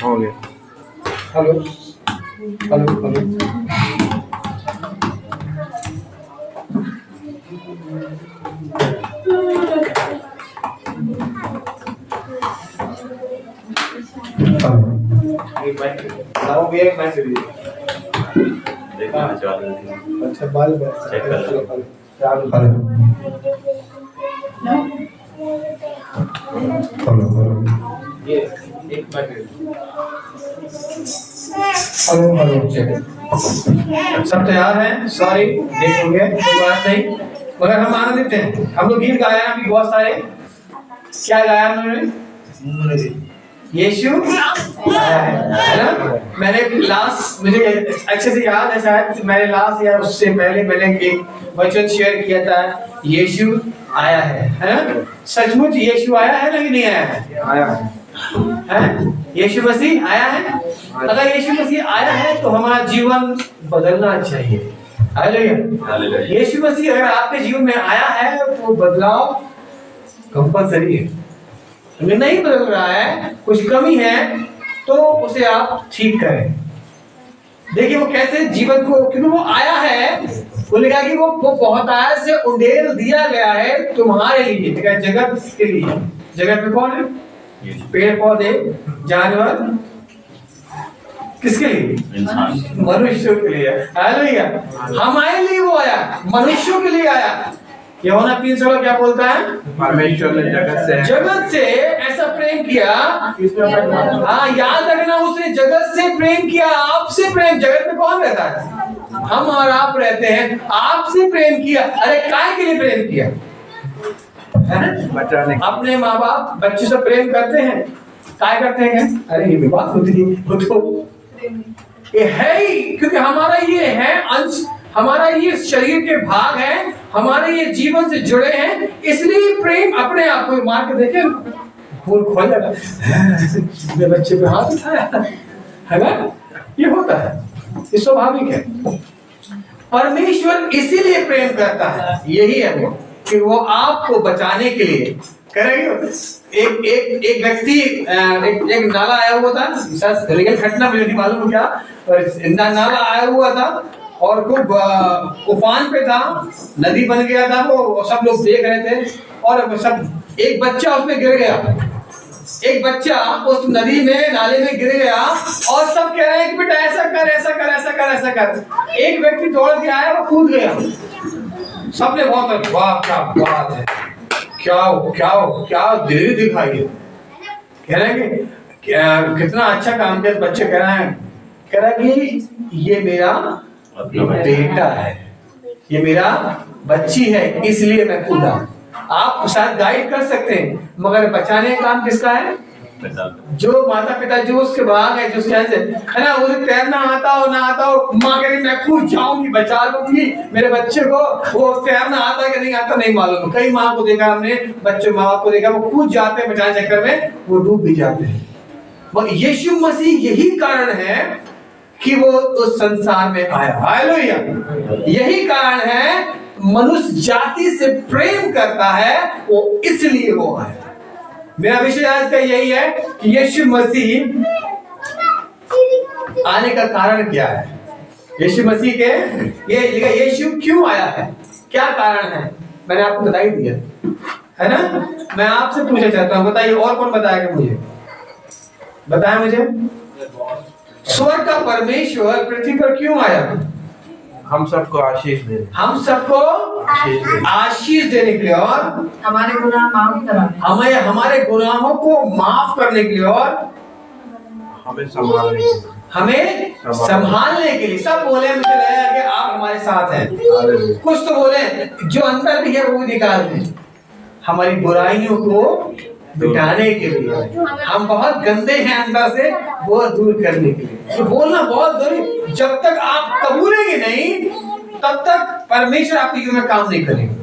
हो गया। Hello hello hello. एक मैसेज अच्छा बाल चेक कर लो। हेलो ये एक मैसेज हेलो चेक। सब तैयार हैं? सॉरी देखेंगे, कोई बात नहीं, मगर हम आनंदित हैं। हम लोग गीत गाया अभी बहुत सारे। क्या गाया उन्होंने? यीशु आया है ना? मैंने लास्ट, मुझे अच्छे से याद है, शायद मैंने लास्ट या उससे पहले मैंने एक वचन शेयर किया था, यीशु आया है ना? सचमुच यीशु आया है ना कि नहीं आया है? आया है। यीशु मसीह आया है। अगर यीशु मसीह आया है तो हमारा जीवन बदलना चाहिए। हालेलुया। यीशु मसीह अगर आपके जीवन में आया है तो बदलाव कंपलसरी है। अगर नहीं बदल रहा है, कुछ कमी है, तो उसे आप ठीक करें। देखिए वो कैसे जीवन को, क्योंकि वो आया है, बोलेगा कि वो बहुतायत से उंडेल दिया गया है तुम्हारे लिए, जगत के लिए। जगत में कौन है? पेड़ पौधे, जानवर, किसके लिए? मनुष्यों के लिए। हालेलुया। हमारे लिए वो आया, मनुष्यों के लिए आया। यूहन्ना 3:16 क्या बोलता है? परमेश्वर ने जगत से ऐसा प्रेम किया। हाँ, याद रखना, उसने जगत से प्रेम किया, आपसे प्रेम। जगत में कौन रहता है? हम और आप रहते हैं। आपसे प्रेम किया। अरे काय के लिए प्रेम किया? अपने माँ बाप बच्चे से प्रेम करते हैं, काय करते हैं? अरे ये बात होती है, ये है ही, क्योंकि हमारा ये है अंश, हमारा ये शरीर के भाग हैं, हमारे ये जीवन से जुड़े हैं, इसलिए प्रेम अपने आप को मार के देखे, फूल खोल लगा, मेरे बच्चे पे हाथ उठाया, है ना? ये होता है, ये स्वाभाविक है। परमेश्वर इसीलिए प्रेम करता है, यही है वो, कि वो आपको बचाने के लिए करेंगे। एक व्यक्ति, एक नाला आया हुआ था, रियल घटना मुझे नहीं मालूम क्या, नाला आया हुआ था और खूब उफान पे था, नदी बन गया था वो, सब लोग देख रहे थे, और सब, एक बच्चा उसमें गिर गया, एक बच्चा उस नदी में, नाले में गिर गया, और सब कह रहे हैं कि बेटा ऐसा कर, ऐसा कर, ऐसा कर, ऐसा कर। एक व्यक्ति दौड़ के आया, वो कूद गया। सबने बहुत, वाह क्या बात है, क्या धीरे दिखाई, कह रहे हैं कि कितना अच्छा काम किया। बच्चे कह रहा है कि ये मेरा बेटा है, ये मेरा बच्ची है, इसलिए मैं कूदा। आप शायद गाइड कर सकते हैं, मगर बचाने का काम किसका है? जो माता पिता, जो उसके भाग है, जो है ना, उसे तैरना आता हो ना आता हो, माँ कह रही मैं कूद जाऊंगी, बचा लूंगी मेरे बच्चे को। वो तैरना आता कि नहीं आता नहीं मालूम। कई माँ को देखा हमने, बच्चे माँ बाप को देखा, वो कूद जाते हैं बचाने चक्कर में, वो डूब भी जाते हैं। मगर यीशु मसीह यही कारण है कि वो उस संसार में आया। हालेलुया। यही कारण है, मनुष्य जाति से प्रेम करता है, वो इसलिए वो आया। मेरा विषय आज का यही है कि यीशु मसीह आने का कारण क्या है। यीशु मसीह के ये यीशु क्यों आया है, क्या कारण है, मैंने आपको बता ही दिया, है ना? मैं आपसे पूछना चाहता हूँ, बताइए और कौन बताएगा मुझे? बताया मुझे। स्वर्ग का परमेश्वर पृथ्वी पर क्यों आया? हम सबको आशीष दे, हम सबको आशीष देने के लिए, और हमारे गुनाह माफ कराने, हमारे गुनाहों को माफ करने के लिए, और हमें संभालने के लिए। सब बोले, मुझे लगा कि आप हमारे साथ हैं। कुछ तो बोले जो अंदर भी है वो भी निकाल दें, हमारी बुराइयों को मिटाने के लिए। हम बहुत गंदे हैं अंदर से, वो दूर करने के लिए। तो बोलना बहुत जरूरी। जब तक आप कबूलेंगे नहीं, तब तक परमेश्वर आपके जीवन में काम नहीं करेगा।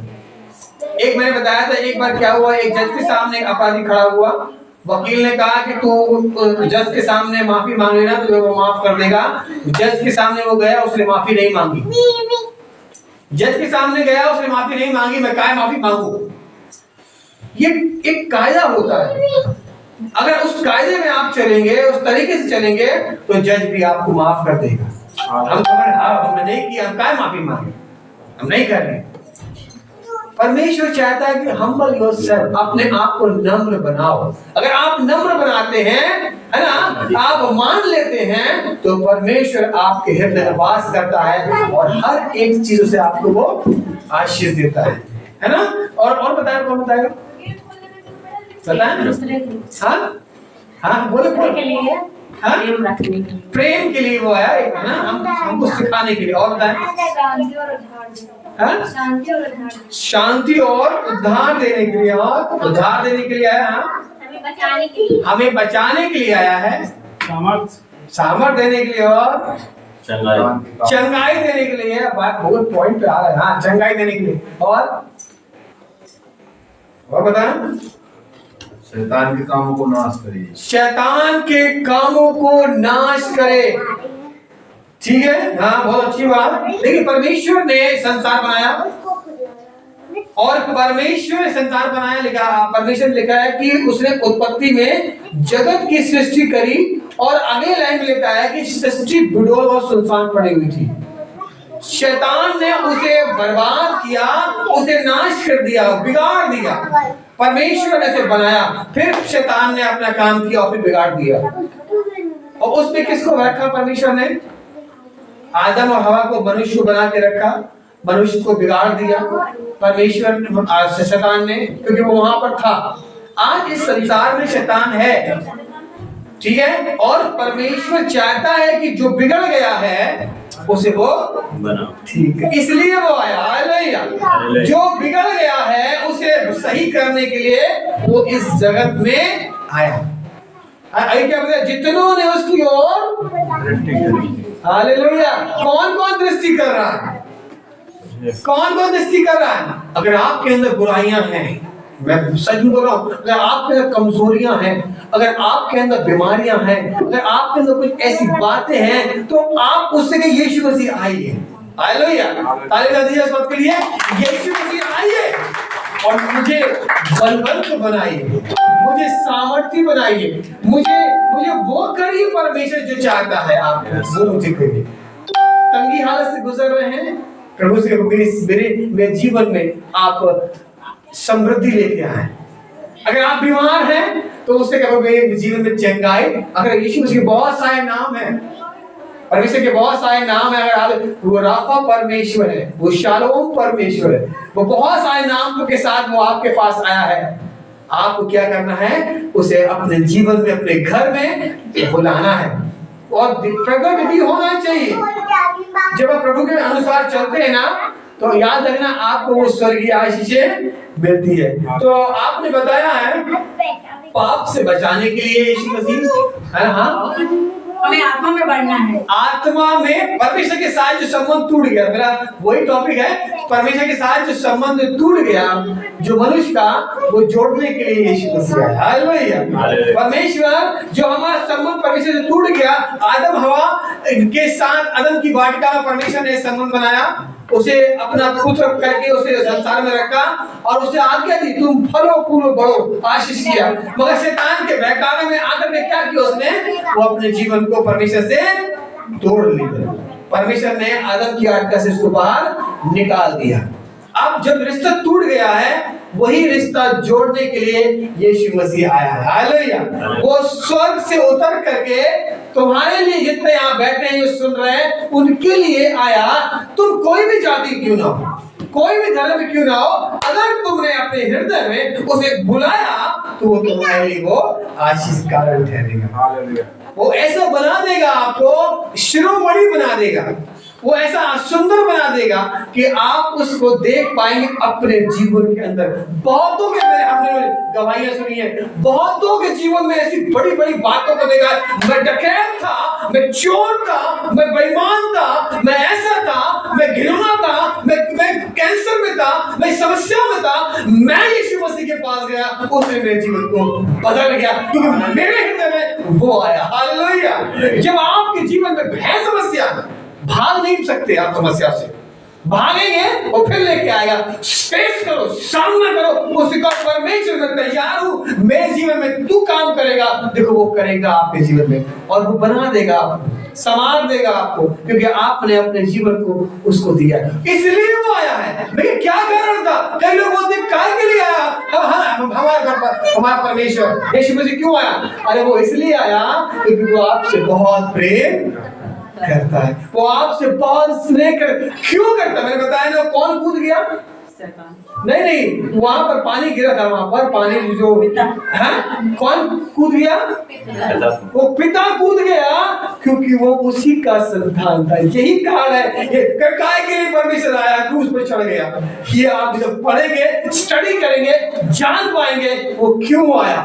एक मैंने बताया था, एक बार क्या हुआ, एक जज के सामने एक अपराधी खड़ा हुआ। वकील ने कहा कि तू जज के सामने माफी मांग लेना, तो वो माफ कर देगा। जज के सामने वो गया, उसने माफी नहीं मांगी। जज के सामने गया, उसने माफी नहीं मांगी। मैं काहे माफी मांगू? ये एक कायदा होता है। अगर उस कायदे में आप चलेंगे, उस तरीके से चलेंगे, तो जज भी आपको माफ कर देगा। हमने नहीं किया, हम क्या माफी मांगे, हम नहीं कर रहे। परमेश्वर चाहता है कि हम्बल योरसेल्फ, अपने आप को नम्र बनाओ। अगर आप नम्र बनाते हैं, है ना, आप मान लेते हैं, तो परमेश्वर आपके हृदय में वास करता है और हर एक चीजों से आपको वो आशीष देता है ना। और बताया, कौन बताएगा? बताएं। हाँ हाँ, बोले बोले। हाँ? प्रेम के लिए वो आया, है ना, हमको सिखाने के लिए। और बताएं। शांति और उद्धार देने के लिए, और उद्धार देने के लिए आया। हमें बचाने के लिए आया है, सामर्थ देने के लिए, और चंगाई देने के लिए। बात बहुत पॉइंट पे आ रहा है। हाँ, चंगाई देने के लिए, और बताएं। शैतान के कामों को नाश करे, शैतान के कामों को नाश करे। ठीक है, हाँ, बहुत अच्छी बात। लेकिन परमेश्वर ने संसार बनाया, और परमेश्वर ने संसार बनाया, लिखा, परमेश्वर ने लिखा है कि उसने उत्पत्ति में जगत की सृष्टि करी, और अगले लाइन में लिखा है कि सृष्टि बिडोल और सुनसान पड़ी हुई थी। शैतान ने उसे बर्बाद किया, उसे नाश कर दिया, बिगाड़ दिया। परमेश्वर ने उसे बनाया, फिर शैतान ने अपना काम किया और फिर बिगाड़ दिया। और उसमें किसको रखा? परमेश्वर ने आदम और हवा को, मनुष्य को बना के रखा, मनुष्य को बिगाड़ दिया परमेश्वर ने, शैतान ने, क्योंकि वो वहां पर था। आज इस संसार में शैतान है, ठीक है, और परमेश्वर चाहता है कि जो बिगड़ गया है उसे वो बनाओ, ठीक है, इसलिए वो आया। हालेलुया। जो बिगड़ गया है उसे सही करने के लिए वो इस जगत में आया। क्या बताया? जितनों ने उसकी ओर, हालेलुया। कौन कौन दृष्टि कर रहा है? कौन कौन दृष्टि कर रहा है? अगर आपके अंदर बुराइयां हैं, मैं सच बोल रहा हूं, अगर आपके अंदर कमजोरियां हैं, अगर आपके अंदर बीमारियां हैं, अगर आपके अंदर कुछ ऐसी बातें हैं, तो आप उससे कहिए यीशु मसीह आइए। हालेलुया। तालियां दीजिए इस बात के लिए। यीशु मसीह आइए और मुझे बलवंत बनाइए, मुझे सामर्थ्य बनाइए, मुझे वो करिए परमेश्वर जो चाहता है आप वो मुझे करिए। तंगी हालत से गुजर रहे हैं, प्रभु से मेरे जीवन में आप समृद्धि लेके आए। अगर आप बीमार हैं तो उससे कहो मेरे जीवन में चंगाई। अगर यीशु मसीह के बहुत सारे नाम हैं, परमेश्वर के बहुत सारे नाम है, अगर आप, वो राफा परमेश्वर है, वो शालोम परमेश्वर है, वो बहुत सारे नाम के साथ वो आपके पास आया है। आपको क्या करना है? उसे अपने जीवन में, अपने घर में बुलाना है, और प्रकट भी होना चाहिए। जब आप प्रभु के अनुसार चलते हैं ना, तो याद रखना आपको वो स्वर्गीय आशीषें मिलती है। तो आपने बताया है पाप से बचाने के लिए यीशु मसीह, हाँ, हमें आत्मा में बढ़ना है। आत्मा में परमेश्वर के साथ जो संबंध टूट गया, मेरा वही टॉपिक है, परमेश्वर के साथ जो संबंध टूट गया जो मनुष्य का, वो जोड़ने के लिए यीशु मसीह आया। हालेलुया। परमेश्वर जो हमारा संबंध परमेश्वर से टूट गया, आदम हवा के साथ अदन की वाटिका में परमेश्वर ने संबंध बनाया, उसे अपना पुत्र करके उसे संसार में रखा, और उसे आज्ञा दी तुम फलो फूलो बढ़ो, आशीष किया। मगर शैतान के बहकावे में आकर के क्या किया उसने? वो अपने जीवन को परमेश्वर से तोड़ लिया। परमेश्वर ने आदम की वाटिका से उसको बाहर निकाल दिया। अब जब रिश्ता टूट गया है, वही रिश्ता जोड़ने के लिए यीशु मसीह आया है। हालेलुया। वो स्वर्ग से उतर करके तुम्हारे लिए, जितने यहाँ बैठे हैं जो सुन रहे हैं, उनके लिए आया। तुम कोई भी जाति क्यों ना हो, कोई भी धर्म क्यों ना हो, अगर तुमने अपने हृदय में उसे बुलाया तो वो तुम्हारे लिए वो आशीष कारण ठहरेगा। हालेलुया। वो ऐसा बना देगा, आपको शिरोमणि बना देगा, वो ऐसा सुंदर बना देगा कि आप उसको देख पाएंगे अपने जीवन के अंदर। बहुतों के, हमने गवाहियां सुनी है, बहुतों के जीवन में ऐसी बड़ी बड़ी बातों को देखा। मैं डकैत था, मैं चोर था, मैं बेईमान था, मैं ऐसा था, मैं घिनौना था, मैं कैंसर में था, मैं समस्या में था, मैं यीशु मसीह के पास गया, उसने मेरे जीवन को बदल गया, क्योंकि मेरे हृदय में वो आया। हालेलुया। जब आपके जीवन में भय, समस्या, भाग नहीं सकते आप समस्या से, भागेंगे और फिर लेके आएगा। फेस करो, सामना करो, उससे कहो परमेश्वर मैं तैयार हूं, मेरे जीवन में तू काम करेगा। देखो वो करेगा आपके जीवन में, और वो बना देगा आपको, संवार देगा आपको, क्योंकि आपने अपने जीवन को उसको दिया, इसलिए वो आया है। लेकिन क्या कारण था? कई लोग बोलते काय के लिए आया? हमारा परमेश्वर यीशु मसीह क्यों आया? अरे वो इसलिए आया क्योंकि वो आपसे बहुत प्रेम करता है, वो आपसे बहुत स्नेह कर। क्यों करता? मैंने बताया ना, कौन कूद गया? नहीं, वहां पर पानी गिरा था, वहां पर पानी जो है, कौन कूद गया? वो पिता कूद गया, क्योंकि वो उसी का संतान था। यही कारण है ये काय के लिए परमेश्वर आया, क्रूस पर चढ़ गया। ये आप जब पढ़ेंगे, स्टडी करेंगे, जान पाएंगे वो क्यों आया,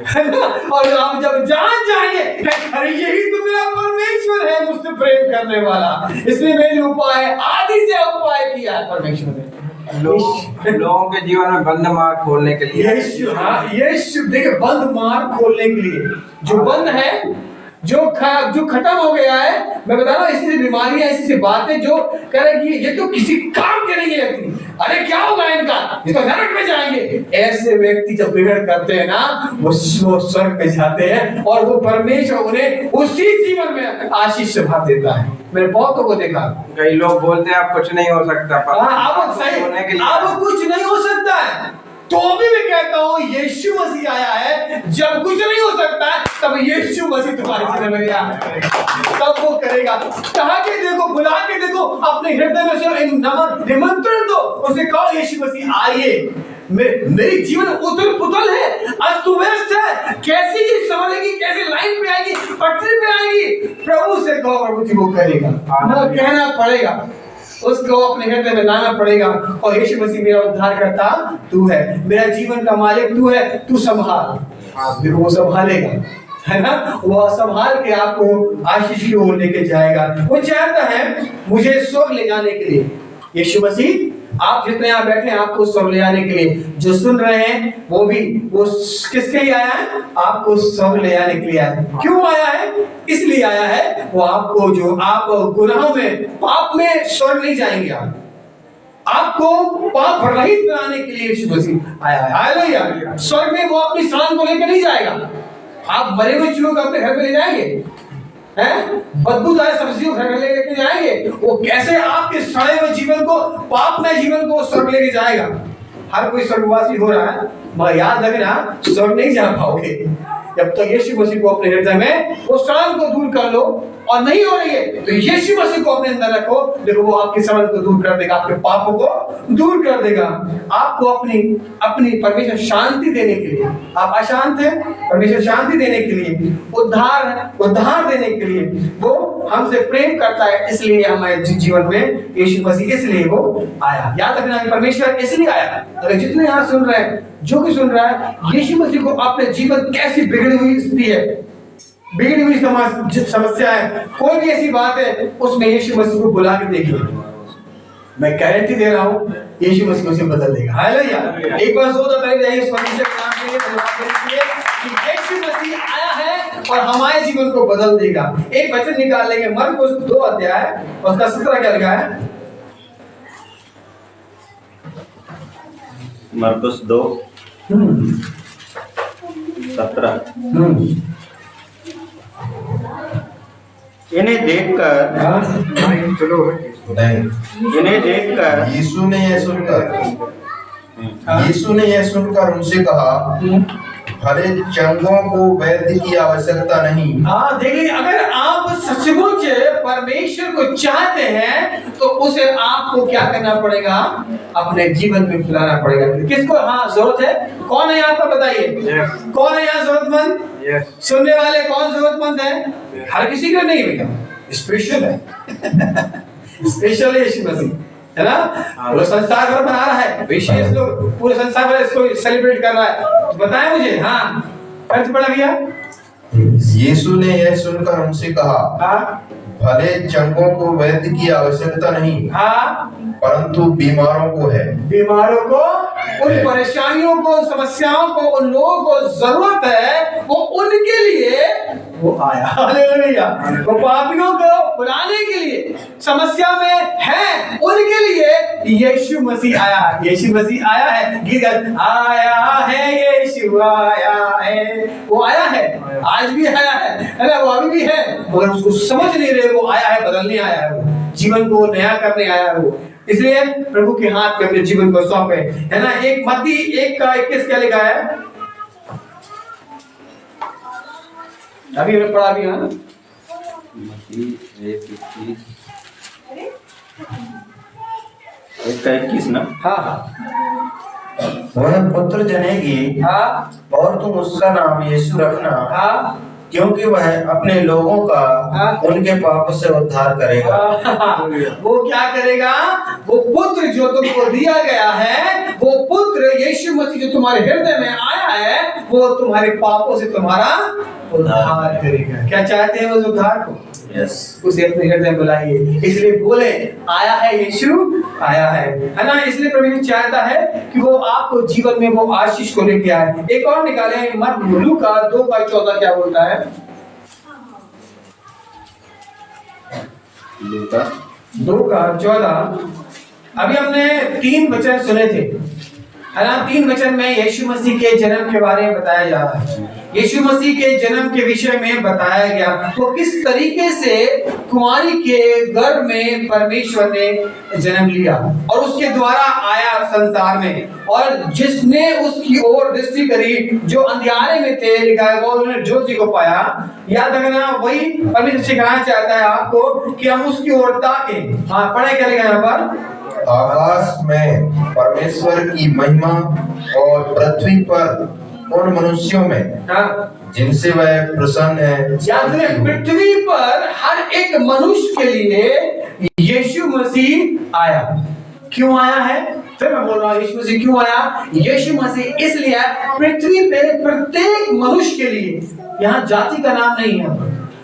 है ना? और आप जब जान जाएंगे, अरे यही तो मेरा परमेश्वर है, मुझसे प्रेम करने वाला, इसलिए मैंने उपाय आदि से उपाय किया है परमेश्वर ने लोगों के जीवन में बंद मार्ग खोलने के लिए। यीशु देखिए, बंद मार्ग खोलने के लिए, जो बंद है, जो खत्म हो गया है। मैं बता रहा हूँ, ऐसी बीमारियां, ऐसी बातें जो कह रहे कि ये तो किसी काम के नहीं है, अरे क्या होगा इनका, ये तो नरक में जाएंगे। ऐसे व्यक्ति जब बिगड़ करते हैं ना, वो स्वर्ग पे जाते हैं, और वो परमेश्वर उन्हें उसी जीवन में आशीष से भर देता है। मैंने बहुतों को देखा। कई लोग बोलते हैं आप कुछ नहीं हो सकता, अब सही, अब कुछ नहीं हो सकता है, तो भी मैं कहता हूँ यीशु मसीह आया है। जब कुछ नहीं हो सकता है, तब यीशु मसीह तुम्हारे जीवन में आया है, तब वो करेगा। कहा के देखो, बुला के देखो, अपने हृदय में से निमंत्रण दो, उसे कहो यीशु मसीह आइए। मेरी जीवन उथल पुथल है, अस्त व्यस्त है, कैसे ये संभलेगी, कैसे लाइन पे आएगी, पटरी पे आएगी। प्रभु से कहो, प्रभु जी वो करेगा, कहना पड़ेगा, उसको अपने हृदय में लाना पड़ेगा। और यीशु मसीह मेरा उद्धार करता तू है, मेरा जीवन का मालिक तू है, तू संभाल। फिर वो संभालेगा, है ना? वो संभाल के आपको आशीष की ओर लेके जाएगा। वो चाहता है मुझे स्वर्ग ले जाने के लिए। यीशु मसीह, आप जितने यहाँ बैठे हैं, आपको स्वर्ग ले जाने के लिए, जो सुन रहे हैं वो भी, वो किसके लिए आया है? आपको स्वर्ग ले जाने के लिए आया है। क्यों आया है? इसलिए आया है, वो आपको, जो आप गुनाहों में, पाप में स्वर्ग नहीं जाएंगे, आपको पाप रहित बनाने के लिए यीशु मसीह आया है। हालेलुया। स्वर्ग में वो अपनी शान को लेकर नहीं जाएगा। आप मरे हुए चूहों को अपने घर में ले जाएंगे, बदबूदार सब्जियों घर लेके जाएंगे? वो कैसे आपके सड़े हुए जीवन को, पाप में जीवन को स्वर्ग लेके जाएगा? हर कोई स्वर्गवासी हो रहा है, मगर याद रखना, स्वर्ग नहीं जा पाओगे जब तक यीशु मसीह को अपने हृदय में, वो शान को दूर कर लो। और नहीं हो रही है तो यीशु मसीह को अपने अंदर रखो, देखो वो आपकी समझ को दूर कर देगा, आपके पापों को दूर कर देगा, आपको अपनी परमेश्वर शांति देने के लिए। आप अशांत हैं, परमेश्वर शांति देने के लिए, उद्धार देने के लिए वो हमसे प्रेम करता है। इसलिए हमारे जीवन में यीशु मसीह, इसलिए वो आया। याद रखना, परमेश्वर इसलिए आया। अगर जितने यहाँ सुन रहे हैं, जो भी सुन रहा है, यीशु मसीह को अपने जीवन कैसी बिगड़ी हुई स्थिति है, बिगड़ी हुई समस्या है, कोई भी ऐसी बात है, उसमें यीशु मसीह को बुला के देखिए, मैं गारंटी दे रहा हूँ यीशु मसीह उसे बदल देगा। हालेलुया। एक बार जोर पहले जाइए परमेश्वर के नाम के लिए धन्यवाद दीजिए कि यीशु मसीह आया है और हमारे जीवन को बदल देगा। एक वचन निकाल लेंगे, मरकुस 2 अध्याय, उसका 17 क्या लिखा है? मरकुस 2 17। इन्हें देखकर यीशु ने यह सुनकर उनसे कहा, भले चंगों को वैद्य की आवश्यकता नहीं। हाँ, देखिए, अगर आप सचमुच परमेश्वर को चाहते हैं तो उसे आपको क्या करना पड़ेगा? अपने जीवन में फैलाना पड़ेगा। किसको जरूरत है? कौन है यहाँ पर, बताइए? कौन है यहाँ जरूरतमंद? सुनने वाले कौन जरूरतमंद है? हर किसी का नहीं बेटा, स्पेशल है। स्पेशल है यीशु मसीह, है ना? पूरा संसार भर बना रहा है, विशेष लोग पूरे संसार भर इसको सेलिब्रेट कर रहा है। बताएं मुझे, हाँ, अर्थ पड़ा भैया? यीशु ने यह सुनकर उनसे कहा, भले चंगों को वैद्य की आवश्यकता नहीं, परंतु बीमारों को है। बीमारों को, उन परेशानियों को, समस्याओं को, उन लोगों को जरूरत है, वो उनके लिए वो आया। हालेलुया। वो पापियों को बुलाने के लिए, समस्या में है उनके लिए यीशु मसीह आया। यीशु मसीह आया है। गीत आया है, यीशु आया है। वो आया है, आज भी आया है ना, वो अभी भी है, मगर उसको समझ नहीं रहे। वो आया है, बदलने आया है, वो जीवन को नया करने आया है वो। इसलिए प्रभु के हाथ में अपने जीवन को सौंपे, है ना। एक मत्ती 1:21 क्या लिखा है, अभी हमने पढ़ा भी है ना, एक का 21 ना। हाँ वह पुत्र जनेगी हाँ और तुम उसका नाम यीशु रखना, हाँ क्योंकि वह अपने लोगों का उनके पापों से उद्धार करेगा। वो क्या करेगा, वो पुत्र जो तुमको दिया गया है, वो पुत्र यीशु मसीह जो तुम्हारे हृदय में आया है, वो तुम्हारे पापों से तुम्हारा उद्धार करेगा। क्या चाहते हैं उस उद्धार को? यस। उसे अपने हृदय में बुलाइए। इसलिए बोले आया है, यीशु आया है ना। इसलिए प्रभु चाहता है कि वो आपको जीवन में वो आशीष को लेके आए। एक और निकाले, लूका 2:14 क्या बोलता है? लूका 2:14। अभी हमने 3 वचन सुने थे, है ना। 3 वचन में यीशु मसीह के जन्म के बारे में बताया जा रहा है। यीशु मसीह के जन्म के विषय में बताया गया, तो किस तरीके से कुंवारी के गर्भ में परमेश्वर ने जन्म लिया और उसके द्वारा आया संसार में, और जिसने उसकी ओर दृष्टि करी जो अंधियारे में थे, लिखा है वो उन्होंने ज्योति को पाया। याद रखना, वही परमेश्वर सिखाना चाहता है आपको कि हम उसकी ओर ताकें। हाँ, पढ़े क्या लिखा है यहाँ पर? आकाश में परमेश्वर की महिमा और पृथ्वी पर उन मनुष्यों में जिनसे वह प्रसन्न है। याद रखें, पृथ्वी पर हर एक मनुष्य के लिए यीशु मसीह आया। क्यों आया है? फिर मैं बोल रहा हूँ, यीशु मसीह क्यों आया? यीशु मसीह इसलिए आया, पृथ्वी पे प्रत्येक मनुष्य के लिए, यहाँ जाति का नाम नहीं है,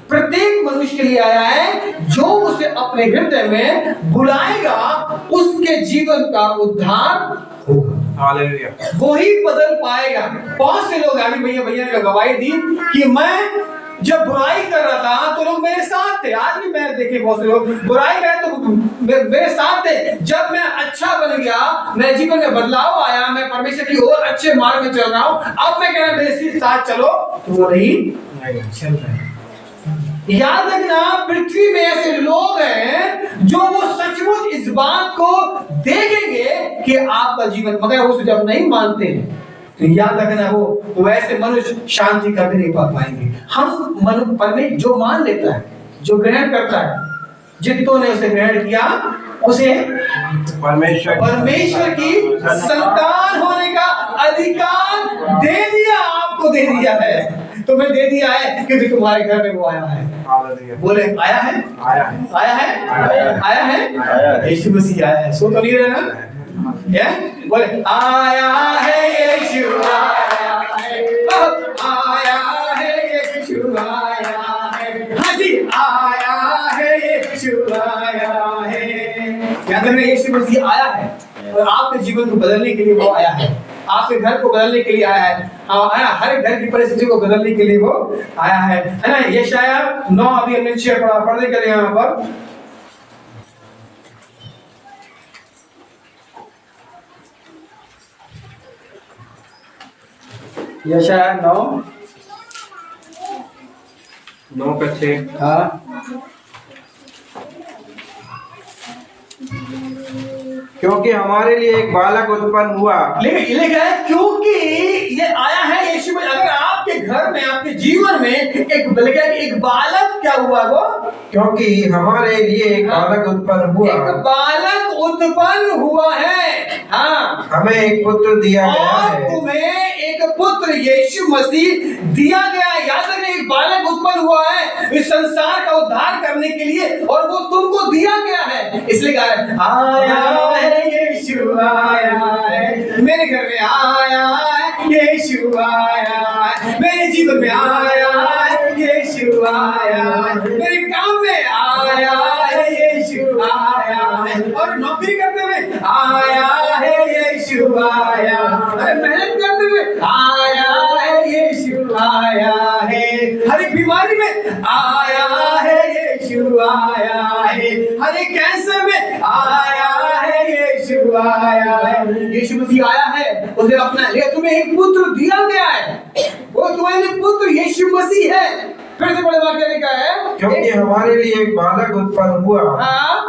प्रत्येक मनुष्य के लिए आया है। जो उसे अपने हृदय में बुलाएगा उसके जीवन का उद्धार होगा। हालेलुया। वो ही बदल पाएगा। बहुत से लोग, अभी भैया ने गवाही दी कि मैं जब बुराई कर रहा था तो लोग मेरे साथ थे। आज भी मैं देखे बहुत से लोग बुराई कर तो मेरे साथ थे। जब मैं अच्छा बन गया, मेरे जीवन में बदलाव आया, मैं परमेश्वर की ओर अच्छे मार्ग में चल रहा हूँ, अब मैं कह रहा हूं मेरे साथ चलो, तो वो नहीं चल रहा है। याद रखना, पृथ्वी में ऐसे लोग हैं जो वो सचमुच इस बात को देखेंगे कि आपका जीवन, मगर वो जब नहीं मानते हैं तो याद रखना वो वैसे मनुष्य शांति कभी नहीं पा पाएंगे। हम परमेश्वर जो मान लेता है, जो ग्रहण करता है, जितनों ने उसे ग्रहण किया उसे परमेश्वर की संतान होने का अधिकार दे दिया, आपको दे दिया है। तुम्हें दे दिया है क्योंकि तुम्हारे घर में वो आया है। बोले आया है, आया है, आया है, आया है, यीशु मसीह आया है। सो तो नहीं रहना, बोले आया है, यीशु आया है, आया है, यीशु आया है, हाँ जी आया है, यीशु आया है। याद रखना, यीशु मसीह आया है और आपके जीवन को बदलने के लिए वो आया है, आपके घर को बदलने के लिए आया है, हर घर की परिस्थिति को बदलने के लिए वो आया है ना। यशाया 9 अभी हमने 6 पढ़ा, पढ़ने के लिए यहाँ पर यशाया 9:6। हाँ, क्योंकि हमारे लिए एक बालक उत्पन्न हुआ। लिखा है क्योंकि ये आया है यीशु में। अगर आपके घर में, आपके जीवन में एक बालक क्या हुआ, वो क्योंकि हमारे लिए एक बालक उत्पन्न हुआ, एक बालक उत्पन्न हुआ है। हाँ, हमें एक पुत्र दिया गया और है, तुम्हें एक पुत्र यीशु मसीह दिया गया है। याद रखना, एक बालक उत्पन्न हुआ है इस संसार का उद्धार करने के लिए, और वो तुमको दिया गया है। इसलिए कहा है आया है, यीशु आया है, मेरे घर में आया है, यीशु आया है, मेरे जीवन में आया है, यीशु आया है, मेरे काम में आया है, यीशु आया है, और नौकरी करते हुए आया है, यीशु आया, अरे मेहनत करते हुए आया है, यीशु आया है, हर एक बीमारी बीमारी में आया है यीशु आया है, हर एक कैंसर में आया है यीशु आया है। यीशु मसीह आया है, उसे अपना ले तुम्हें एक पुत्र दिया गया है, वो तुम्हारे पुत्र यीशु मसीह है। फिर से बड़े वाक्य लिखा है, क्योंकि हमारे लिए एक बालक उत्पन्न हुआ,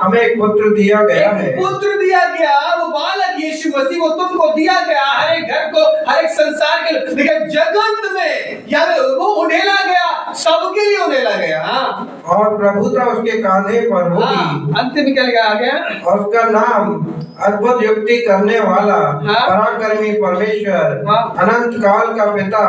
हमें एक पुत्र दिया गया है। पुत्र दिया गया, वो बालक यीशु मसीह वो तुमको दिया गया, हर एक घर को, हर एक संसार के लिए, जगत में या वो उड़ेला गया, सबके लिए उड़ेला गया। और प्रभुता उसके कांधे पर होगी। अंत में क्या लिखा गया? और उसका नाम अद्भुत युक्ति करने वाला, पराक्रमी परमेश्वर, अनंत काल का पिता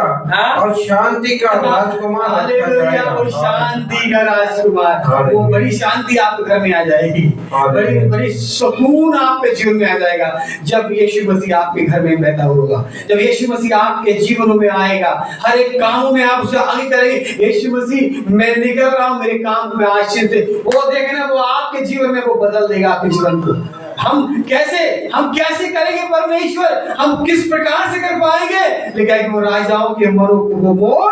और शांति का राजकुमार रखा जाएगा। और शांति का राजकुमार, वो बड़ी शांति आपके घर में आ जाएगी, बड़ी बड़ी सुकून आपके जीवन में आ जाएगा जब यीशु मसीह आपके घर में बैठा होगा, जब यीशु मसीह आपके जीवन में आएगा। हर एक कामों में आप उसे आगे करेंगे, यीशु मसीह मैं निकल रहा हूँ मेरे काम में आशीष से, वो देखना वो आपके जीवन में वो बदल देगा आपके जीवन को। हम कैसे करेंगे परमेश्वर, हम किस प्रकार से कर पाएंगे? लेकिन वो राजाओं के मनों को वो मोड़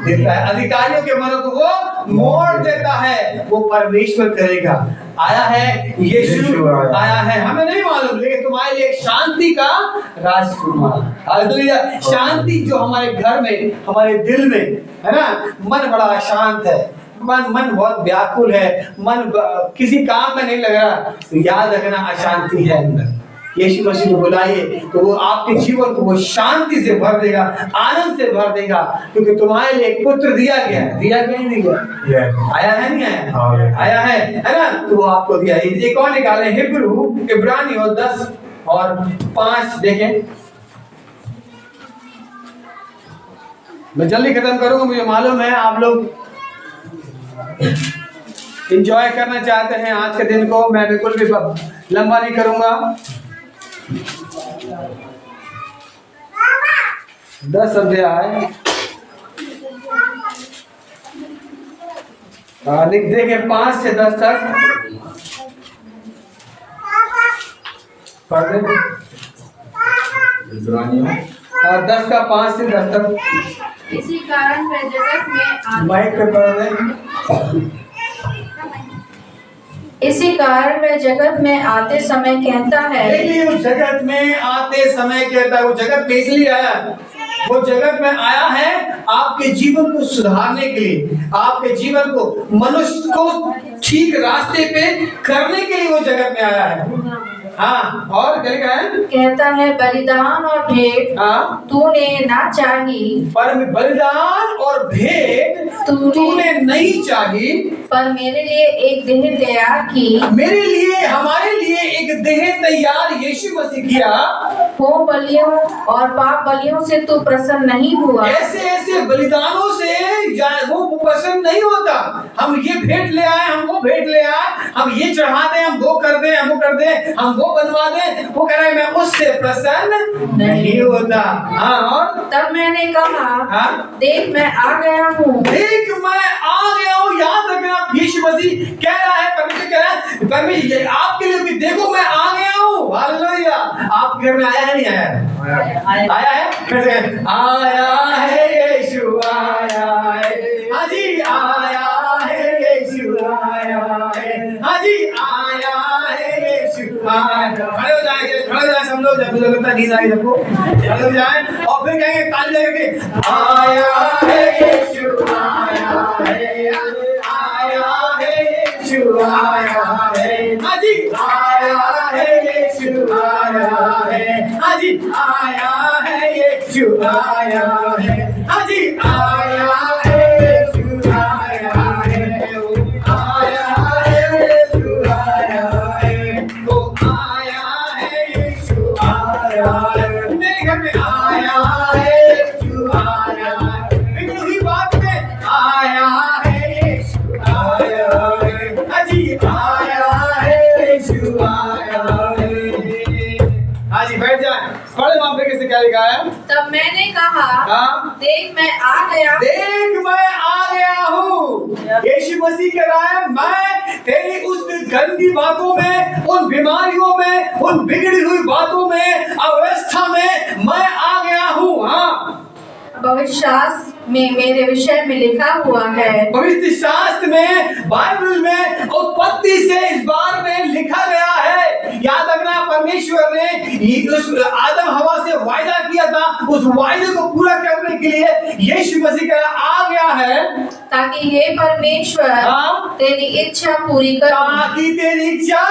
देता है, अधिकारियों के मनों को वो मोड़ देता है, वो परमेश्वर करेगा। आया है यीशु आया है, हमें नहीं मालूम, लेकिन तुम्हारे लिए शांति का राजकुमार। हालेलुया। शांति जो हमारे घर में, हमारे दिल में है ना, मन बड़ा अशांत है, मन बहुत व्याकुल है, मन किसी काम में नहीं लग रहा, तो याद रखना अशांति है अंदर। यीशु मसीह को बुलाइए तो वो आपके जीवन को वो शांति से भर देगा, आनंद से भर देगा, क्योंकि तुम्हारे लिए एक पुत्र दिया गया है। दिया गया नहीं दिया? आया है नहीं आया? आया है ना, तो वो आपको दिया। ये कौन निकाले? हिब्रू इब्रानियों 10 और 5 देखें। मैं जल्दी खत्म करूंगा, मुझे मालूम है आप लोग एंजॉय करना चाहते हैं आज के दिन को, मैं बिल्कुल भी लंबा नहीं करूंगा। 10 अध्याय देखें 5 से 10 तक पढ़ दें। 10 का 5 से 10 तक। इसी कारण वह जगत में माइक पे पढ़ दें। इसी कारण वह जगत में आते समय कहता है, देखिए वो जगत में आते समय कहता है, वो जगत में इसलिए आया, वो जगत में आया है आपके जीवन को सुधारने के लिए, आपके जीवन को, मनुष्य को ठीक रास्ते पे करने के लिए वो जगत में आया है। हाँ, और क्या है? कहता है बलिदान और भेंट तूने ना चाही, पर बलिदान और भेंट तूने नहीं चाही, पर मेरे लिए एक देह तैयार की, मेरे लिए, हमारे लिए एक देह तैयार यीशु मसीह किया। होम बलियों और पाप बलियों से तू प्रसन्न नहीं हुआ। ऐसे बलिदानों से वो प्रसन्न नहीं होता। हम ये भेंट ले आए, हम वो भेंट ले आए, हम ये चढ़ा दें, हम वो कर दें, हम वो कर दें, हम वो बनवा दें, वो कह रहा है मैं उससे प्रसन्न नहीं होता। हाँ, और तब मैंने कहा, देख मैं आ गया हूँ, देख मैं आ गया हूँ। याद रखना, यीशु मसीह कह रहा है, परमेश्वर कह रहा है, परमेश्वर आपके लिए भी, देखो मैं आ गया हूँ। हालेलुया। आपके घर में आया है नहीं आया? आया है? फिर से आया है यीशु आया है, हाँ जी आया है यीशु आया है, हाँ जी आया है यीशु आया। खड़े हो जाएंगे, खड़े हो जाए सब लोग, जब मुझे लगता है नींद आई सबको, खड़े हो जाए और फिर कहेंगे ताली लगा के, आया है यीशु आया है, आया है यीशु आया है, हाँ जी आया है यीशु आया है, हाँ जी आया है यीशु आया है, हाँ जी आया है यीशु आया है, आया है यीशु आया है, वो आया है यीशु आया है, मेरे घर में आया है यीशु आया है, बिल्कुल ही बात में आया है यीशु आया है, हाँ जी आया है यीशु आया है। हाँ जी बैठ जाए। पढ़े वहाँ पे कैसे क्या लिखा है? तब मैंने कहा, देख मैं आ गया, देख मैं आ गया हूँ। यीशु मसीह कह रहा है, मैं तेरी उस गंदी बातों में, उन बीमारियों में, उन बिगड़ी हुई बातों में, अवस्था में मैं आ गया हूँ। हाँ, भविष्य में मेरे विषय में लिखा हुआ है। पवित्र शास्त्र में, बाइबल में उत्पत्ति से इस बारे में लिखा गया है। याद रखना, परमेश्वर ने उस आदम हवा से वायदा किया था, उस वायदे को पूरा करने के लिए यीशु मसीह का आ गया है, ताकि हे परमेश्वर तेरी इच्छा पूरी कर। ताकि तेरी इच्छा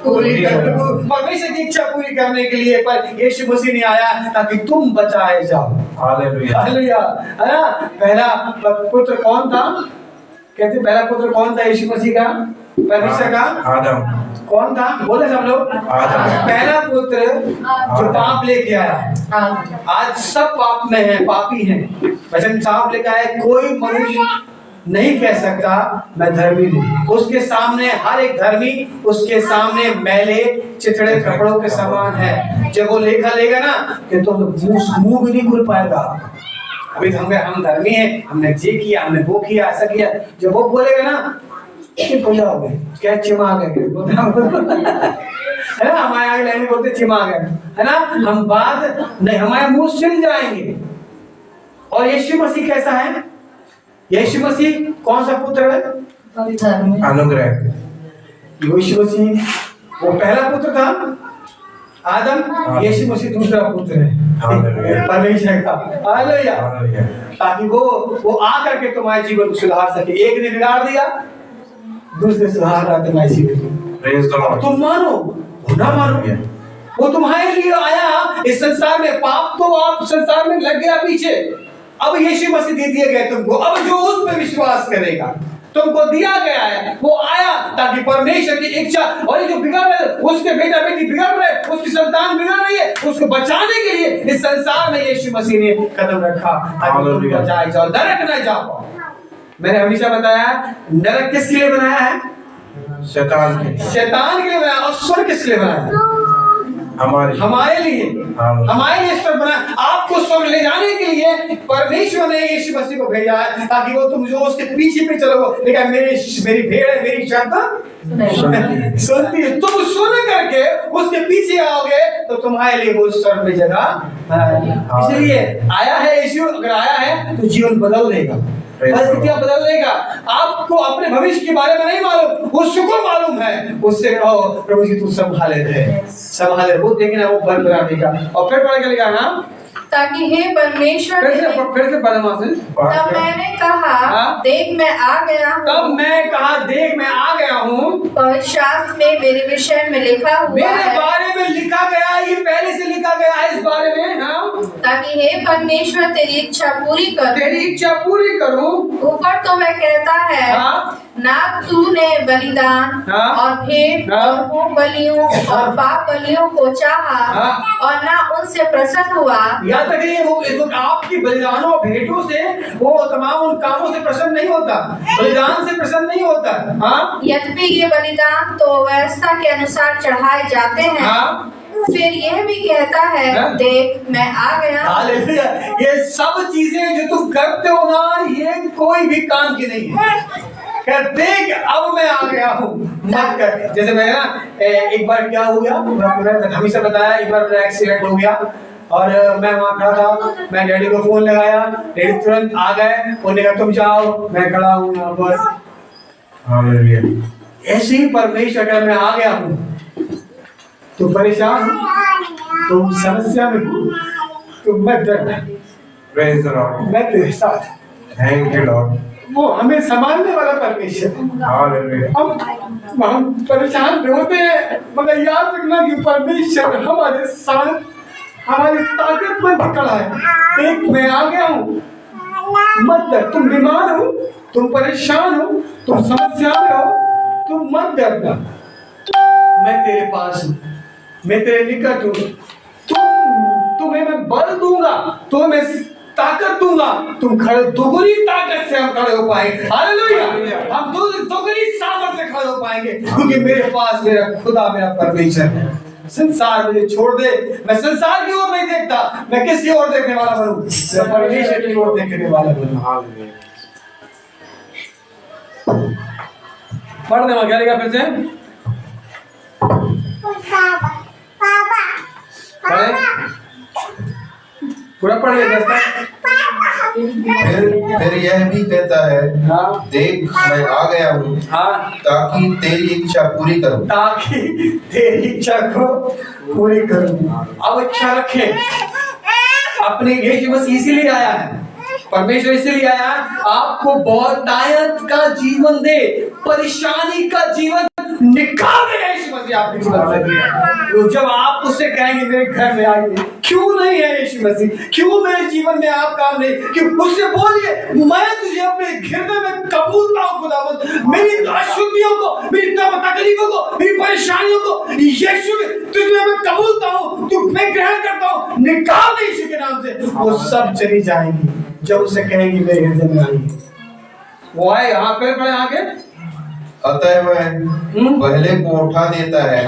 पूरी कर। परमेश्वर की इच्छा पूरी करने के लिए पर यीशु मसीह ने आया ताकि तुम बचाए जाओ। हालेलुया, हालेलुया, है ना। पहला पुत्र कौन था? कहते पहला पुत्र कौन था यीशु मसीह का, परमेश्वर का? आदम। कौन था? बोले सब लोग। आदम। पहला पुत्र जो पाप लेके आया। आज सब पाप में है, पापी है। वचन साफ लिखा है, कोई मनुष्य नहीं कह सकता मैं धर्मी हूँ। उसके सामने हर एक धर्मी उसके सामने मैले चिथड़े कपड़ों के समान है। जब वो लेखा लेगा ना कि तो मुंह भी नहीं खुल पाएगा। अभी तो हम धर्मी हैं, हमने ये किया, हमने वो किया, ऐसा किया। जब वो बोलेगा ना पूजा हो गई, क्या चिमा गए है ना, हमारे आगे लाइन बोलते चिमा गए, है ना। हम बात नहीं, हमारे मुंह सिल जाएंगे। और यीशु मसीह कैसा है? यीशु मसीह कौन सा पुत्र है? अनुग्रह। यीशु मसीह वो पहला पुत्र था आदम, यीशु मसीह दूसरा पुत्र है परमेश्वर का। हालेलुया। ताकि वो आकर के तुम्हारे जीवन को सुधार सके। एक ने बिगाड़ दिया, दूसरे सुधार रहा तुम्हारे जीवन को। तुम मानो ना मानो, वो तुम्हारे लिए आया इस संसार में। पाप तो आप संसार में लग गया पीछे, अब यीशु मसीह दे दिए गए तुमको। अब जो उस पर विश्वास करेगा तुमको दिया गया है, वो आया ताकि परमेश्वर की इच्छा, और ये जो बिगड़ रहे उसके बेटा बेटी बिगड़ रहे, उसकी संतान बिगड़ रही है, उसको बचाने के लिए इस संसार में यीशु मसीह ने कदम रखा ताकि तुम बचाए जाओ, नरक न जाओ। मैंने हमेशा बताया नरक किसके लिए बनाया है? शैतान के लिए बनाया। और स्वर्ग किसके लिए बनाया? हमारे लिए स्वर्ग बना। आपको स्वर्ग ले जाने के लिए परमेश्वर ने यीशु मसीह को भेजा है ताकि वो तुम जो उसके पीछे चलोगे। लेकिन मेरी भेड़ है, मेरी शब्द सुनती है। तुम सुन करके उसके पीछे आओगे तो तुम्हारे लिए वो स्वर्ग में जगह। इसलिए आया है यीशु, अगर आया है तो जीवन बदल देगा, परिस्थितियां बदल देगा। आपको अपने भविष्य के बारे में नहीं मालूम, उसको मालूम है। उससे कहो प्रभु जी तू संभाले रहे, वो देखना वो बंद करा देगा। और फिर पढ़ के लिखा ना, ताकि हे परमेश्वर फिर से तब मैंने कहा देख मैं आ गया हूँ। तब मैं कहा देख मैं आ गया हूँ। पवित्र शास्त्र में मेरे विषय में लिखा हुआ मेरे है, बारे में लिखा गया है, ये पहले से लिखा गया है इस बारे में। हाँ, ताकि हे परमेश्वर तेरी इच्छा पूरी करूं। तेरी इच्छा पूरी करूं। ऊपर तो मैं कहता है ना तूने बलिदान और भेंट और होम बलियों और पाप बलियों को चाहा और ना उनसे प्रसन्न हुआ। यहाँ तक ये वो आपकी बलिदानों और भेंटों से वो तमाम उन कामों से प्रसन्न नहीं होता, बलिदान से प्रसन्न नहीं होता। हाँ, यद्यपि ये बलिदान तो व्यवस्था के अनुसार चढ़ाए जाते हैं। फिर यह भी कहता है देख मैं आ गया। हालेलुया। ये सब चीजें जो तुम करते हो ना, ये कोई भी काम की नहीं है। देख अब मैं आ गया हूँ, मत कर। जैसे मैं ना एक बार क्या हो गया, मैं हमेशा बताया, एक बार मेरा एक्सीडेंट हो गया और मैं वहाँ खड़ा था। मैं डैडी को फोन लगाया, डैडी तुरंत आ गए। उन्होंने कहा तुम जाओ, मैं खड़ा हूँ यहाँ पर। ऐसे ही परमेश्वर का मैं आ गया हूँ। तुम परेशान हो, तुम समस्या में हो, तुम मत डरना, मैं तेरे साथ। Thank you Lord. वो हमें संभालने वाला परमेश्वर। हम परेशान होते हैं, मगर याद रखना कि परमेश्वर हमारे साथ, हमारी ताकत में खड़ा है। एक मैं आ गया हूँ, मत डर। तुम बीमार हो, तुम परेशान हो, तुम समस्या में हो, तुम मत डरना। मैं तेरे पास हूँ, मैं तेरे निकट हूँ। तुम्हें मैं बल दूंगा, तुम्हें मैं ताकत दूंगा। तुम खड़े, दोगुनी ताकत से हम खड़े हो पाएंगे। हालेलुया। हम दोगुनी सामर्थ से खड़े हो पाएंगे, क्योंकि मेरे पास मेरा खुदा, मेरा परमेश्वर है। संसार मुझे छोड़ दे, मैं संसार की ओर नहीं देखता, मैं किसकी ओर देखने वाला बनूं? मैं परमेश्वर की ओर देखने वाला बनूं। पढ़ दे क्या लिखा फिर से? पूरा पढ़ लिया फिर यह भी कहता है, देख मैं आ गया हूँ ताकि तेरी इच्छा पूरी करूँ। ताकि तेरी इच्छा को पूरी करूँ। अब इच्छा रखें अपने। यीशु मसीह इसीलिए आया है, परमेश्वर इसीलिए आया आपको बहुतायत का जीवन दे, परेशानी का जीवन निकाल देगा यीशु मसीह आपके जीवन से। तो जब आप उससे कहेंगे मेरे घर में आइए, क्यों नहीं है यीशु मसीह, क्यों मेरे जीवन में आप काम नहीं, क्यों उससे बोलिए मैं तुझे अपने हृदय में कबूलता हूँ खुदावंद, मेरी अशुद्धियों को, मेरी तकलीफों को, मेरी परेशानियों को यीशु तुझे मैं कबूलता हूँ, तू मैं ग्रहण करता हूँ, निकाल दे यीशु के नाम से। वो सब चली जाएंगी जब उसे कहेंगी मेरे हृदय में आइए। वो आए यहाँ पे आगे, अतः वह पहले को उठा देता है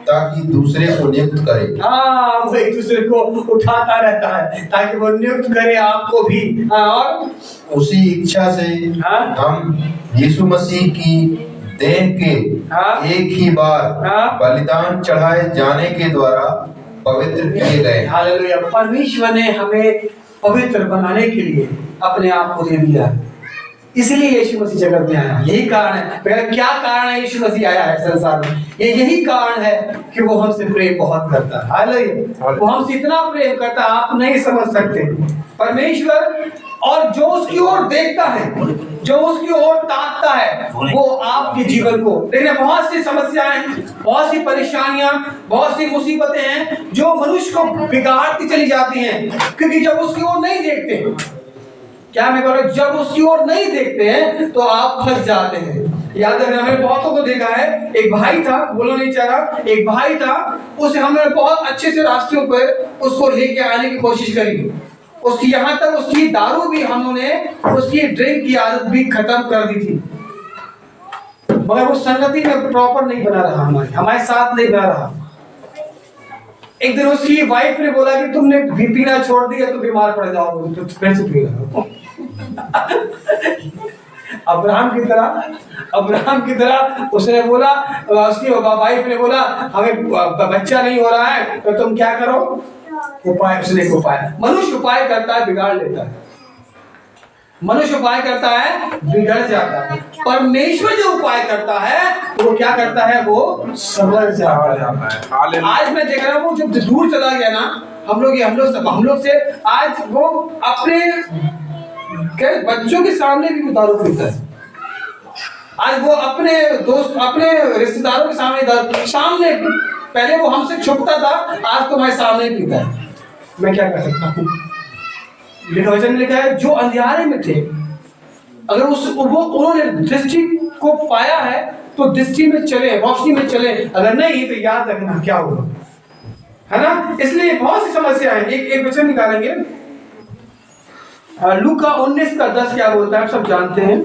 ताकि दूसरे को नियुक्त करे। वो एक दूसरे को उठाता रहता है ताकि वो नियुक्त करे आपको भी। और उसी इच्छा से हम यीशु मसीह की देह के एक ही बार बलिदान चढ़ाए जाने के द्वारा पवित्र किए गए। हालेलुया। परमेश्वर ने हमें पवित्र बनाने के लिए अपने आप को दे दिया, इसलिए यीशु मसीह जगत में आया। यही कारण है। क्या कारण है यीशु मसीह आया है संसार में? यही कारण है कि वो हमसे प्रेम बहुत करता है। हालेलुया। वो हमसे इतना प्रेम करता है आप नहीं समझ सकते। परमेश्वर और जो उसकी ओर देखता है, जो उसकी ओर ताकता है, वो आपके जीवन को, लेकिन बहुत सी समस्याएं, बहुत सी परेशानियां, बहुत सी मुसीबतें हैं जो मनुष्य को बिगाड़ती चली जाती हैं, क्योंकि जब उसकी ओर नहीं देखते, क्या मैं बोल, जब उसकी ओर नहीं देखते हैं तो आप फंस जाते हैं। याद है हमने बहुतों को देखा है, एक भाई था, बोलो नहीं चाह रहा, एक भाई था, उसे हमने बहुत अच्छे से रास्तों पर उसको लेके आने की कोशिश करी, उसकी यहाँ तक उसकी दारू भी हमने, उसकी ड्रिंक की आदत भी खत्म कर दी थी, मगर वो संगति में प्रॉपर नहीं बना रहा, हमारे साथ नहीं बना रहा। एक दिन उसकी वाइफ ने बोला कि तुमने भी पीना छोड़ दिया तो बीमार पड़ जाओगे, तो फिर से पी रहा। अब्राहम की तरह उसने बोला, उसकी वाइफ ने बोला हमें बच्चा नहीं हो रहा है तो तुम क्या करो, उपाय। उसने एक उपाय, मनुष्य उपाय करता है बिगाड़ लेता है, मनुष्य उपाय करता है बिगड़ जाता है, परमेश्वर जो उपाय करता है वो क्या करता है, वो समझ जाता है। आज मैं देख रहा हूँ जब दूर चला गया ना, हम लोग से आज वो अपने बच्चों के सामने भी दारू पीता है। आज वो अपने दोस्त, अपने रिश्तेदारों के सामने पहले वो हमसे छुपता था, आज तुम्हारे सामने पीता है। मैं क्या कर सकता हूँ? वचन में लिखा है जो अंधियारे में थे, अगर उन्होंने दृष्टि को पाया है तो दृष्टि में चले, रोशनी में चले, अगर नहीं तो याद रखना क्या होगा, है ना। इसलिए बहुत सी समस्या है। एक वचन निकालेंगे, लूका 19:10 क्या बोलता है, आप सब जानते हैं।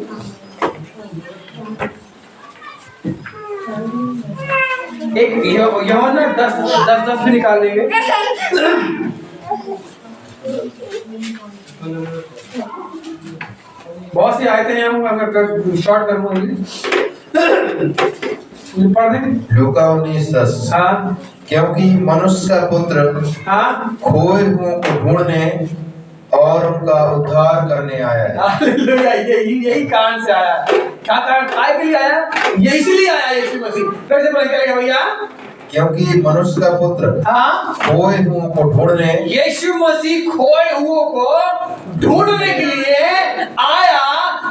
एक यूहन्ना 10:10 भी निकाल लेंगे। बहुत सी आयतें हैं, हम शॉर्ट करूंगा, पढ़ दें। लूका 19:10। हाँ, क्योंकि मनुष्य का पुत्र खोए हुओं को ढूंढने और उनका उद्धार करने आया है। हालेलुया। यही कारण से आया। क्या कारण, काय के लिए आया? ये इसलिए आया यीशु मसीह। फिर से बोल करेगा भैया, क्योंकि मनुष्य का पुत्र खोए हुओं को ढूंढने, यीशु मसीह खोए हुओं को ढूंढने के लिए आया,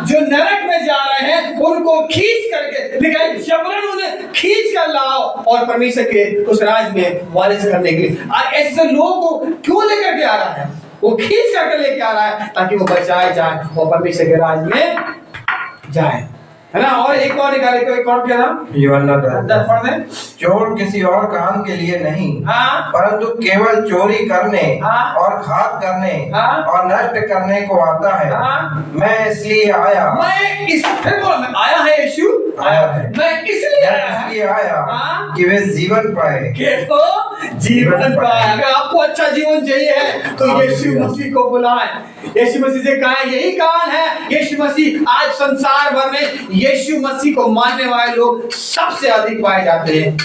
जो नरक में जा रहे हैं उनको खींच करके, लेकिन जबरन उन्हें खींच कर लाओ और परमेश्वर के उस राज में वारिस करने के लिए। और ऐसे लोगों को क्यों लेकर के आ रहा है? वो खींच करके लेके आ रहा है ताकि वो बचाए जाए और परमेश्वर के राज में जाए, है ना। और एक और निकाले, एक और क्या नाम, यूहन्ना 10 पढ़ दें। चोर किसी और काम के लिए नहीं, परंतु केवल चोरी करने और घात करने और नष्ट करने को आता है। मैं इसलिए आया, आया है यीशु, मैं इसलिए आया कि वे जीवन पाए, जीवन पाए। अगर आपको अच्छा जीवन चाहिए है तो यीशु मसीह को बुलाएं, यीशु मसीह से कहें। यही कारण है यीशु मसीह, आज संसार भर में यीशु मसीह को मानने वाले लोग सबसे अधिक पाए जाते हैं,